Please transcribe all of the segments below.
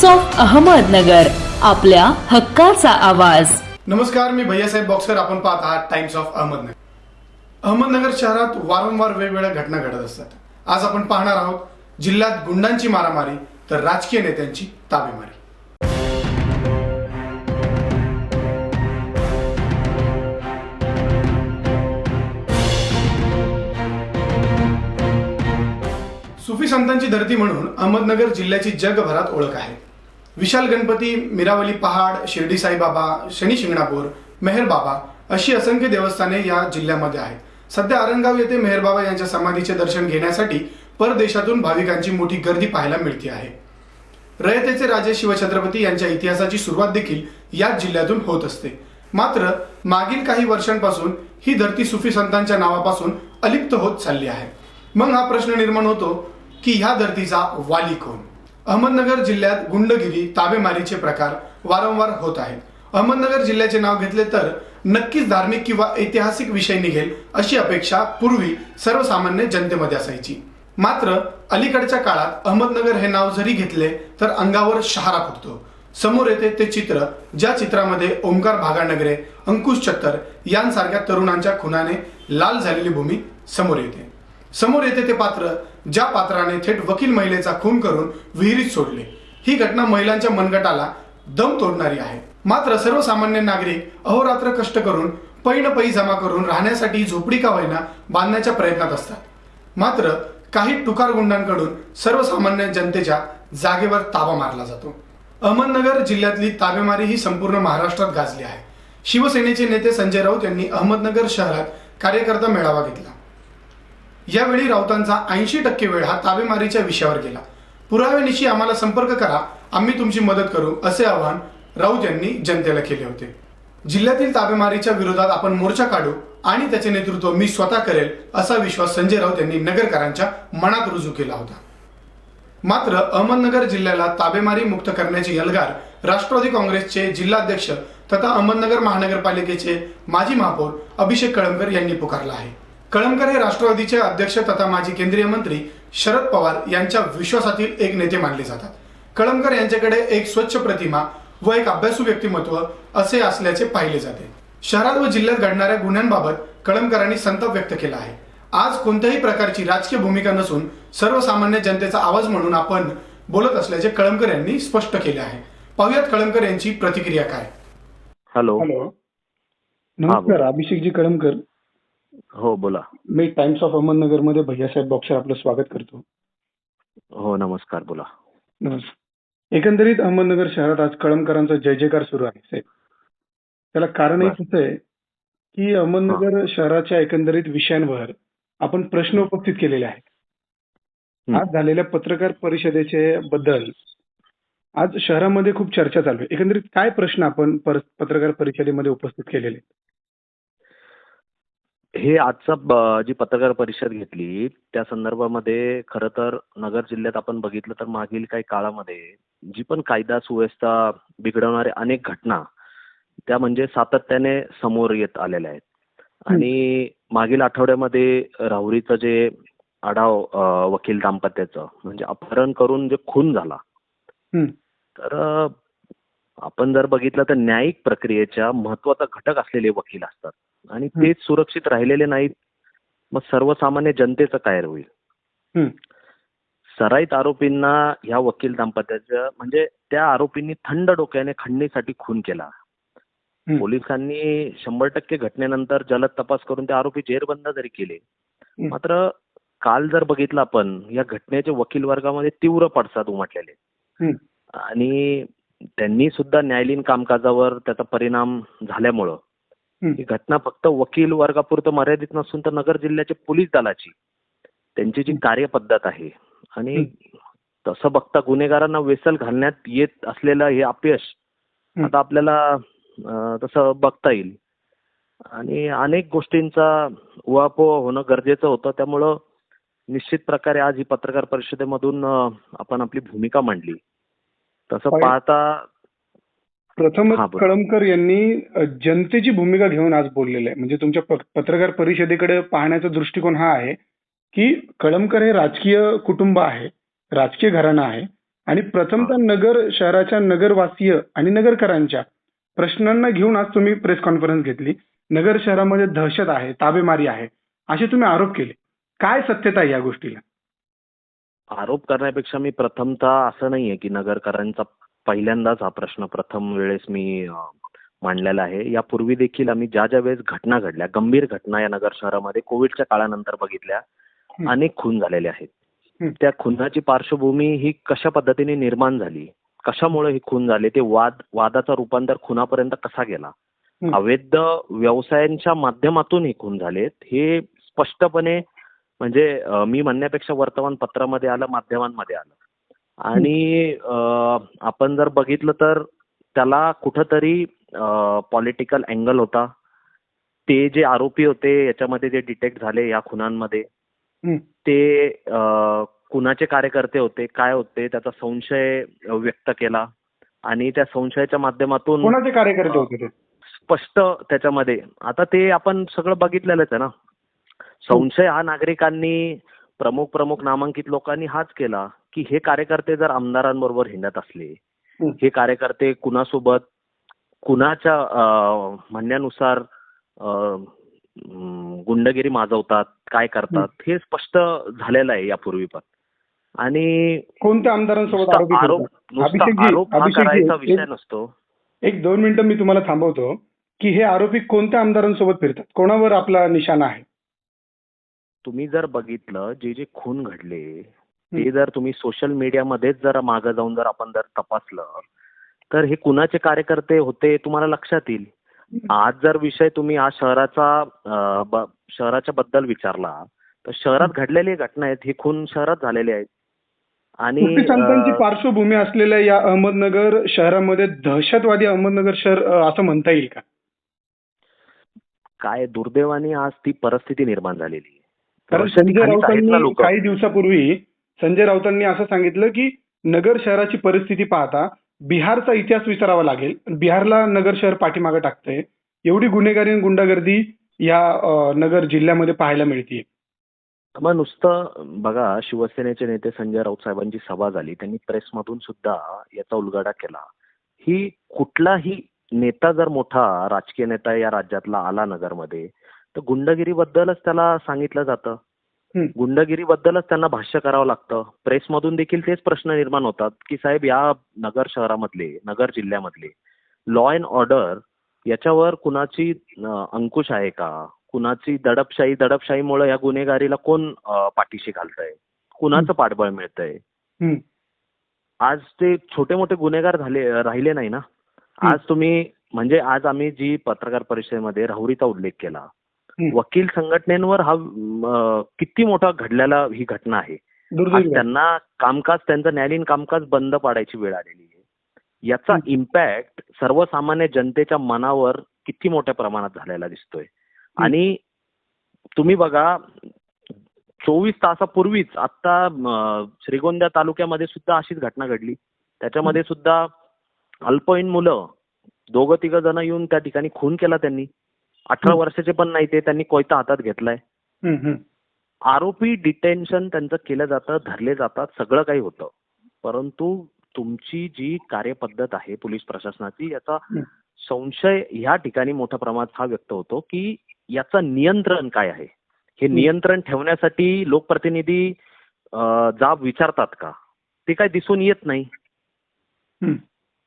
Times of Ahmednagar, आपल्या हक्काचा आवाज. नमस्कार, मी भैयासाहेब बॉक्सर. आपण पाहत आहात टाइम्स ऑफ अहमदनगर. अहमदनगर शहरात वारंवार वेगवेगळ्या घटना घडत असतात. आज आपण पाहणार आहोत जिल्ह्यात गुंडांची मारामारी तर राजकीय नेत्यांची ताबेमारी. सुफी संतांची धरती म्हणून अहमदनगर जिल्ह्याची जगभरात ओळख आहे. विशाल गणपती, मिरावली पहाड, शिर्डी साईबाबा, शनी शिंगणापूर, मेहर बाबा अशी असंख्य देवस्थाने या जिल्ह्यामध्ये आहेत. सध्या आरणगाव येथे मेहर बाबा यांच्या समाधीचे दर्शन घेण्यासाठी परदेशातून भाविकांची मोठी गर्दी पाहायला मिळते आहे. रयतेचे राजे शिवछत्रपती यांच्या इतिहासाची सुरुवात देखील याच जिल्ह्यातून होत असते. मात्र मागील काही वर्षांपासून ही धरती सुफी संतांच्या नावापासून अलिप्त होत चालली आहे. मग हा प्रश्न निर्माण होतो की ह्या धरतीचा वाली कोण? अहमदनगर जिल्ह्यात गुंडगिरी, ताबेमारीचे प्रकार वारंवार होत आहेत. अहमदनगर जिल्ह्याचे नाव घेतले तर नक्कीच धार्मिक किंवा ऐतिहासिक विषय निघेल अशी अपेक्षा पूर्वी सर्वसामान्य जनतेमध्ये असायची. मात्र अलीकडच्या काळात अहमदनगर हे नाव जरी घेतले तर अंगावर शहारा फुटतो. समोर येते ते चित्र, ज्या चित्रामध्ये ओमकार भागानगरे, अंकुश छत्तर यांसारख्या तरुणांच्या खुनाने लाल झालेली भूमी समोर येते. समोर येते ते पात्र, ज्या पात्राने थेट वकील महिलेचा खून करून विहिरीत सोडले. ही घटना महिलांच्या मनगटाला दम तोडणारी आहे. मात्र सर्वसामान्य नागरिक अहोरात्र कष्ट करून पै जमा करून राहण्यासाठी झोपडी का होईना बांधण्याच्या प्रयत्नात असतात. मात्र काही टुकार गुंडांकडून सर्वसामान्य जनतेच्या जागेवर ताबा मारला जातो. अहमदनगर जिल्ह्यातली ताबेमारी ही संपूर्ण महाराष्ट्रात गाजली आहे. शिवसेनेचे नेते संजय राऊत यांनी अहमदनगर शहरात कार्यकर्ता मेळावा घेतला. यावेळी राऊतांचा 80% वेळ हा ताबेमारीच्या विषयावर गेला. पुराव्यानिशी आम्हाला संपर्क करा, आम्ही तुमची मदत करू, असे आवाहन राऊत यांनी जनतेला केले होते. जिल्ह्यातील ताबेमारीच्या विरोधात आपण मोर्चा काढू आणि त्याचे नेतृत्व मी स्वतः करेल असा विश्वास संजय राऊत यांनी नगरकरांच्या मनात रुजू केला होता. मात्र अहमदनगर जिल्ह्याला ताबेमारी मुक्त करण्याची एल्गार राष्ट्रवादी काँग्रेसचे जिल्हाध्यक्ष तथा अहमदनगर महानगरपालिकेचे माजी महापौर अभिषेक कळमकर यांनी पुकारला आहे. कळमकर हे राष्ट्रवादीचे अध्यक्ष तथा माजी केंद्रीय मंत्री शरद पवार यांच्या विश्वासातील एक नेते मानले जातात. कळमकर यांच्याकडे एक स्वच्छ प्रतिमा व एक अभ्यासू व्यक्तिमत्व असे असल्याचे पाहिले जाते. शहरात व जिल्ह्यात घडणाऱ्या गुन्ह्यांबाबत कळमकरांनी संताप व्यक्त केला आहे. आज कोणत्याही प्रकारची राजकीय भूमिका नसून सर्वसामान्य जनतेचा आवाज म्हणून आपण बोलत असल्याचे कळमकर यांनी स्पष्ट केले आहे. पाहुयात कळमकर यांची प्रतिक्रिया काय. हॅलो. नमस्कार, अभिषेकजी कळमकर. हो, बोला. मी टाइम्स ऑफ अहमदनगर मध्ये भैयासाहेब बॉक्सर आपलं स्वागत करतो. हो, नमस्कार, बोला. नमस्कार. एकंदरीत अहमदनगर शहरात आज कळमकरांचा जय जयकार सुरू आहे साहेब. त्याला कारणही असं आहे की अहमदनगर शहराच्या एकंदरीत विषयांवर आपण प्रश्न उपस्थित केलेले आहेत. आज झालेल्या पत्रकार परिषदेचे बद्दल आज शहरामध्ये खूप चर्चा चालू आहे. एकंदरीत काय प्रश्न आपण पत्रकार परिषदेमध्ये उपस्थित केलेले? हे आजचा जी पत्रकार परिषद घेतली त्या संदर्भामध्ये खरं तर नगर जिल्ह्यात आपण बघितलं तर मागील काही काळामध्ये जी पण कायदा सुव्यवस्था बिघडवणाऱ्या अनेक घटना त्या म्हणजे सातत्याने समोर येत आलेल्या आहेत. आणि मागील आठवड्यामध्ये राहुरीचं जे आढाव वकील दाम्पत्याचं म्हणजे अपहरण करून जे खून झाला, तर आपण जर बघितलं तर न्यायिक प्रक्रियेच्या महत्वाचा घटक असलेले वकील असतात आणि तेच सुरक्षित राहिलेले नाहीत. मग सर्वसामान्य जनतेचं काय होईल? सराईत आरोपींना ह्या वकील दाम्पत्याचं म्हणजे त्या आरोपींनी थंड डोक्याने खंडणीसाठी खून केला. पोलिसांनी 100% घटनेनंतर जलद तपास करून ते आरोपी जेरबंद जरी केले, मात्र काल जर बघितलं आपण या घटनेचे वकील वर्गामध्ये तीव्र पडसाद उमटलेले आणि त्यांनी सुद्धा न्यायालयीन कामकाजावर त्याचा परिणाम झाल्यामुळं ही घटना फक्त वकील वर्गापुरतं मर्यादित नसून तर नगर जिल्ह्याच्या पोलीस दलाची त्यांची जी कार्यपद्धत आहे आणि तसं बघता गुन्हेगारांना वेसल घालण्यात येत असलेलं हे अपयश आता आपल्याला तसं बघता येईल आणि अनेक गोष्टींचा उहापोह होणं गरजेचं होतं. त्यामुळं निश्चित प्रकारे आज ही पत्रकार परिषदेमधून आपण आपली भूमिका मांडली. तसं पाहता प्रथमच कळमकर यांनी जनतेची भूमिका घेऊन आज बोललेलं आहे. म्हणजे तुमच्या पत्रकार परिषदेकडे पाहण्याचा दृष्टिकोन हा आहे की कळमकर हे राजकीय कुटुंब आहे, राजकीय घराणं आहे आणि प्रथमतः नगर शहराच्या नगरवासीय आणि नगरकरांच्या प्रश्नांना घेऊन आज तुम्ही प्रेस कॉन्फरन्स घेतली. नगर शहरामध्ये दहशत आहे, ताबेमारी आहे, असे तुम्ही आरोप केले. काय सत्यता आहे या गोष्टीला? आरोप करण्यापेक्षा मी प्रथमतः असं नाहीये की नगरकरांचा पहिल्यांदाच हा प्रश्न प्रथम वेळेस मी मांडलेला आहे. यापूर्वी देखील आम्ही ज्या ज्या वेळेस घटना घडल्या, गंभीर घटना या नगर शहरामध्ये कोविडच्या काळानंतर बघितल्या, अनेक खून झालेले आहेत. त्या खुनाची पार्श्वभूमी ही कशा पद्धतीने निर्माण झाली, कशामुळे हे खून झाले, ते वादाचा रूपांतर खुनापर्यंत कसा गेला, अवैध व्यवसायांच्या माध्यमातून हे खून झालेत, हे स्पष्टपणे म्हणजे मी म्हणण्यापेक्षा वर्तमानपत्रामध्ये आलं, माध्यमांमध्ये आलं. आणि आपण जर बघितलं तर त्याला कुठंतरी पॉलिटिकल अँगल होता. ते जे आरोपी होते याच्यामध्ये जे डिटेक्ट झाले या खुनांमध्ये, ते कुणाचे कार्यकर्ते होते, काय होते, त्याचा संशय व्यक्त केला आणि त्या संशयाच्या माध्यमातून कोणाचे कार्यकर्ते होते ते? स्पष्ट त्याच्यामध्ये आता ते आपण सगळं बघितलेलंच आहे ना. संशय हा नागरिकांनी, प्रमुख नामांकित लोकांनी हाच केला की हे कार्यकर्ते जर आमदारांबरोबर हिंडत असले, हे कार्यकर्ते कुणासोबत, कुणाच्या म्हणण्यानुसार गुंडगिरी माजवतात, काय करतात, हे स्पष्ट झालेलं आहे यापूर्वी पण. आणि कोणत्या आमदारांसोबत आरोप हा करायचा विषय नसतो. 1-2 मिनिटं मी तुम्हाला थांबवतो की हे आरोपी कोणत्या आमदारांसोबत फिरतात, कोणावर आपला निशाणा आहे? तुम्ही जर बघितलं जे खून घडले ते जर तुम्ही सोशल मीडियामध्येच जर मागे जाऊन जर आपण जर तपासलं तर हे कुणाचे कार्यकर्ते होते तुम्हाला लक्षात येईल. आज जर विषय तुम्ही आज शहराच्या बद्दल विचारला तर शहरात घडलेली घटना आहेत, हे खून शहरात झालेले आहेत. आणि सुफी संतांची पार्श्वभूमी असलेल्या या अहमदनगर शहरामध्ये दहशतवादी अहमदनगर शहर असं म्हणता येईल का? काय दुर्दैवाने आज ती परिस्थिती निर्माण झालेली आहे. कारण काही दिवसापूर्वी संजय राऊतांनी असं सांगितलं की नगर शहराची परिस्थिती पाहता बिहारचा इतिहास विचारावा लागेल. बिहारला नगर शहर पाठीमागे टाकतंय. एवढी गुन्हेगारी आणि गुंडागर्दी या नगर जिल्ह्यामध्ये पाहायला मिळते. मग नुसतं बघा, शिवसेनेचे नेते संजय राऊत साहेबांची सभा झाली, त्यांनी प्रेसमधून सुद्धा याचा उलगडा केला. ही कुठलाही नेता जर मोठा राजकीय नेता या राज्यातला आला नगरमध्ये तर गुंडगिरीबद्दलच त्याला सांगितलं जातं, गुंडगिरीबद्दलच त्यांना भाष्य करावं लागतं. प्रेसमधून देखील तेच प्रश्न निर्माण होतात की साहेब या नगर शहरामधले, नगर जिल्ह्यामधले लॉ अँड ऑर्डर याच्यावर कुणाची अंकुश आहे का, कुणाची दडपशाहीमुळे या गुन्हेगारीला कोण पाठीशी घालतंय, कुणाचं पाठबळ मिळतंय. आज ते छोटे मोठे गुन्हेगार राहिले नाही ना. आज तुम्ही म्हणजे आज आम्ही जी पत्रकार परिषदेमध्ये राहुरीचा उल्लेख केला, वकील संघटनेवर हा किती मोठा घडलेला ही घटना आहे. आज त्यांना कामकाज, त्यांचं न्यायालयीन कामकाज बंद पाडायची वेळ आलेली आहे. याचा इम्पॅक्ट सर्वसामान्य जनतेच्या मनावर किती मोठ्या प्रमाणात झालेला दिसतोय. आणि तुम्ही बघा 24 तासापूर्वीच आता श्रीगोंदा तालुक्यामध्ये सुद्धा अशीच घटना घडली. त्याच्यामध्ये सुद्धा अल्पवयीन मुलं 2-3 जण येऊन त्या ठिकाणी खून केला त्यांनी. 18 वर्षाचे पण नाही, ते त्यांनी कोयता हातात घेतलाय. आरोपी डिटेन्शन त्यांचं केलं जातं, धरले जातात, सगळं काही होतं. परंतु तुमची जी कार्यपद्धत आहे पोलीस प्रशासनाची, याचा संशय ह्या ठिकाणी मोठ्या प्रमाणात हा व्यक्त होतो की याचं नियंत्रण काय आहे. हे नियंत्रण ठेवण्यासाठी लोकप्रतिनिधी जाब विचारतात का, ते काय दिसून येत नाही.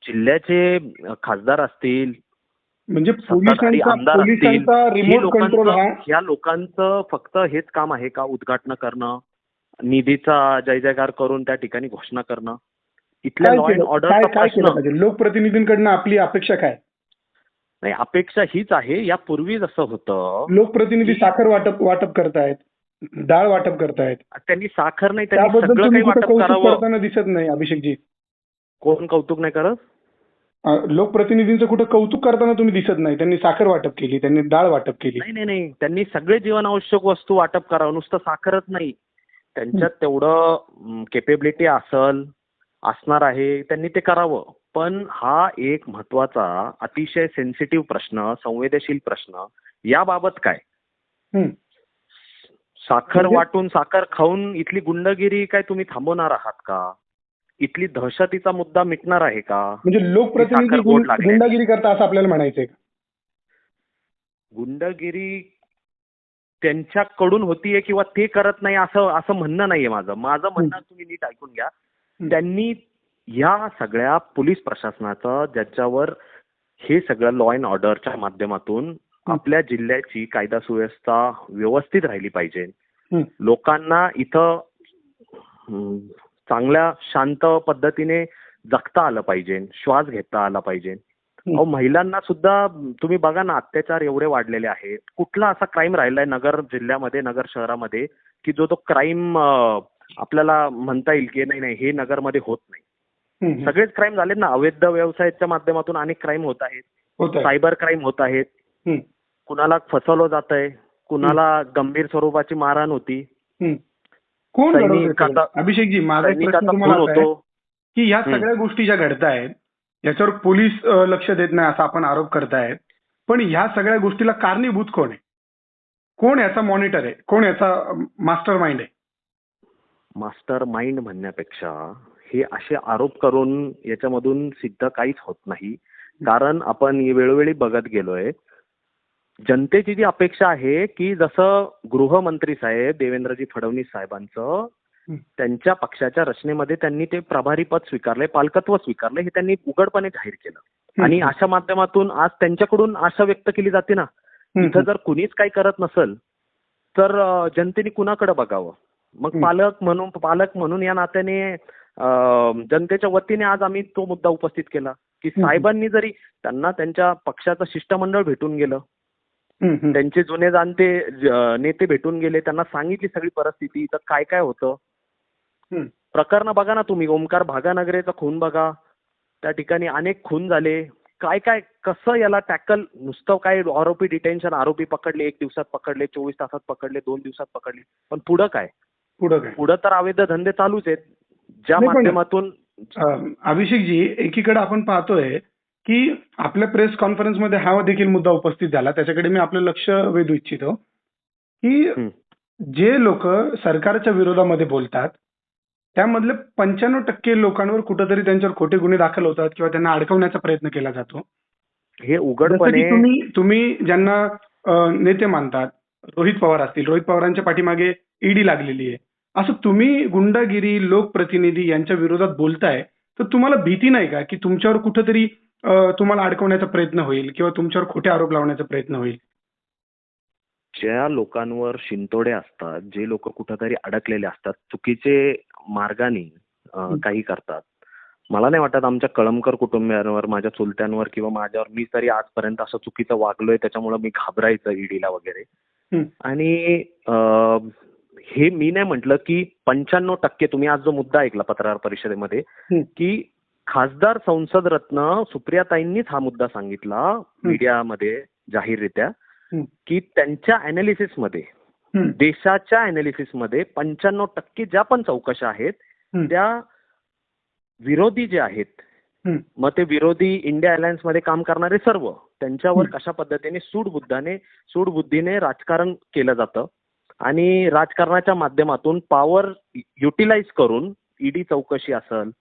जिल्ह्याचे खासदार असतील, म्हणजे आमदार असतील, या लोकांचं फक्त हेच काम आहे का उद्घाटन करणं, निधीचा जय जयकार करून त्या ठिकाणी घोषणा करणं. इथल्या लॉ अँड ऑर्डरचा प्रश्न, लोकप्रतिनिधींकडनं आपली अपेक्षा काय? नाही, अपेक्षा हीच आहे. यापूर्वी जसं होतं, लोकप्रतिनिधी साखर वाटप करतायत, डाळ वाटप करतायत, त्यांनी साखर नाही, त्यांनी सगळं काही वाटप करावं. दिसत नाही अभिषेकजी. कोण कौतुक नाही करत? लोकप्रतिनिधींचं कुठं कौतुक करताना तुम्ही दिसत नाही. त्यांनी साखर वाटप केली, त्यांनी डाळ वाटप केली. नाही, त्यांनी सगळे जीवनावश्यक वस्तू वाटप करावं, नुसतं साखरच नाही. त्यांच्यात तेवढं केपेबिलिटी असणार आहे, त्यांनी ते करावं. पण हा एक महत्वाचा, अतिशय सेन्सिटिव्ह प्रश्न, संवेदनशील प्रश्न, याबाबत काय? साखर वाटून, साखर खाऊन इथली गुंडगिरी काय तुम्ही थांबवणार आहात का? इथली दहशतीचा मुद्दा मिटणार आहे का? म्हणजे लोकप्रतिनिधी साखर गोड लागली. गुंडागिरी करता असं आपल्याला म्हणायचंय का? गुंडगिरी त्यांच्याकडून होतीये किंवा ते करत नाही असं असं म्हणणं नाहीये माझं. माझं म्हणणं तुम्ही नीट ऐकून घ्या. त्यांनी या सगळ्या पोलीस प्रशासनाचं ज्याच्यावर हे सगळं लॉ अँड ऑर्डरच्या माध्यमातून आपल्या जिल्ह्याची कायदा सुव्यवस्था व्यवस्थित राहिली पाहिजे. लोकांना इथं चांगल्या शांत पद्धतीने जगता आलं पाहिजे, श्वास घेता आला पाहिजे. अहो, महिलांना सुद्धा तुम्ही बघा ना, अत्याचार एवढे वाढलेले आहेत. कुठला असा क्राईम राहिलाय नगर जिल्ह्यामध्ये, नगर शहरामध्ये की जो तो क्राईम आपल्याला म्हणता येईल की नाही नाही हे नगरमध्ये होत नाही. सगळेच क्राईम झालेत ना. अवैध व्यवसायाच्या माध्यमातून अनेक क्राईम होत आहेत. सायबर क्राईम होत आहेत. कुणाला फसवलं जात आहे, कुणाला गंभीर स्वरूपाची मारहाण होती. कोण अभिषेकजी, माझा एक प्रश्न तुम्हाला असा आहे की या सगळ्या गोष्टी ज्या घडतायत याच्यावर पोलीस लक्ष देत नाही असा आपण आरोप करतायत, पण ह्या सगळ्या गोष्टीला कारणीभूत कोण आहे? कोण याचा मॉनिटर आहे? कोण याचा मास्टर माइंड आहे? मास्टर माइंड म्हणण्यापेक्षा हे असे आरोप करून याच्यामधून सिद्ध काहीच होत नाही. कारण आपण वेळोवेळी बघत गेलोय, जनतेची जी अपेक्षा आहे की जसं गृहमंत्री साहेब देवेंद्रजी फडणवीस साहेबांचं त्यांच्या पक्षाच्या रचनेमध्ये त्यांनी ते प्रभारी पद स्वीकारले, पालकत्व स्वीकारले, हे त्यांनी उघडपणे जाहीर केलं. आणि अशा माध्यमातून आज त्यांच्याकडून आशा व्यक्त केली जाते ना, इथं जर कुणीच काही करत नसेल तर जनतेने कुणाकडे बघावं? मग पालक म्हणून या नात्याने जनतेच्या वतीने आज आम्ही तो मुद्दा उपस्थित केला की साहेबांनी जरी त्यांना त्यांच्या पक्षाचं शिष्टमंडळ भेटून गेलं, त्यांचे जुने जाणते नेते भेटून गेले, त्यांना सांगितली सगळी परिस्थिती, इथं काय काय होतं. प्रकरण बघा ना तुम्ही, ओमकार भागानगरेचा खून बघा, त्या ठिकाणी अनेक खून झाले. काय काय कसं याला टॅकल, नुसतं काय आरोपी डिटेन्शन, आरोपी पकडले, 1 दिवसात पकडले, 24 तासात पकडले, 2 दिवसात पकडले, पण पुढं काय? पुढं तर अवैध धंदे चालूच आहेत ज्या माध्यमातून. अभिषेकजी, एकीकडे आपण पाहतोय की आपल्या प्रेस कॉन्फरन्समध्ये हा देखील मुद्दा उपस्थित झाला, त्याच्याकडे मी आपलं लक्ष वेधू इच्छितो की जे लोक सरकारच्या विरोधामध्ये बोलतात त्यामधले 95% लोकांवर कुठेतरी त्यांच्यावर खोटे गुन्हे दाखल होतात किंवा त्यांना अडकवण्याचा प्रयत्न केला जातो. हे उघडपणे तुम्ही ज्यांना नेते मानतात, रोहित पवार असतील, रोहित पवारांच्या पाठीमागे ईडी लागलेली आहे, असं तुम्ही गुंडागिरी, लोकप्रतिनिधी यांच्या विरोधात बोलताय, तर तुम्हाला भीती नाही का की तुमच्यावर कुठेतरी तुम्हाला अडकवण्याचा प्रयत्न होईल किंवा तुमच्यावर खोटे आरोप लावण्याचा प्रयत्न होईल? ज्या लोकांवर शिंतोडे असतात, जे लोक कुठेतरी अडकलेले असतात, चुकीचे मार्गाने काही करतात, मला नाही वाटत आमच्या कळमकर कुटुंबियांवर, माझ्या चुलत्यांवर किंवा माझ्यावर, मी तरी आजपर्यंत असं चुकीचं वागलोय त्याच्यामुळे मी घाबरायचं ईडीला वगैरे. आणि हे मी नाही म्हटलं की 95%, तुम्ही आज जो मुद्दा ऐकला पत्रकार परिषदेमध्ये की खासदार संसद रत्न सुप्रियाताईंनीच हा मुद्दा सांगितला मीडियामध्ये जाहीररित्या की त्यांच्या अनालिसिसमध्ये, देशाच्या अनालिसिसमध्ये 95% ज्या पण चौकशा आहेत त्या विरोधी जे आहेत, मग ते विरोधी इंडिया अलायन्स मध्ये काम करणारे सर्व, त्यांच्यावर कशा पद्धतीने सूडबुद्धीने राजकारण केलं जातं आणि राजकारणाच्या माध्यमातून पॉवर युटिलाइज करून ईडी चौकशी असेल,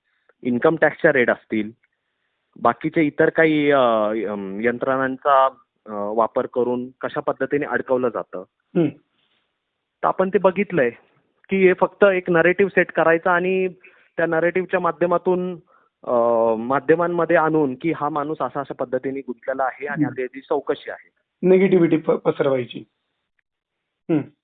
इन्कम टॅक्सच्या रेड असतील, बाकीचे इतर काही यंत्रणांचा वापर करून कशा पद्धतीने अडकवलं जातं. तर आपण ते बघितलंय की हे फक्त एक नरेटिव्ह सेट करायचा आणि त्या नरेटिव्हच्या माध्यमातून माध्यमांमध्ये आणून की हा माणूस अशा अशा पद्धतीने गुंतलेला आहे आणि त्याची चौकशी आहे, निगेटिव्हिटी पसरवायची.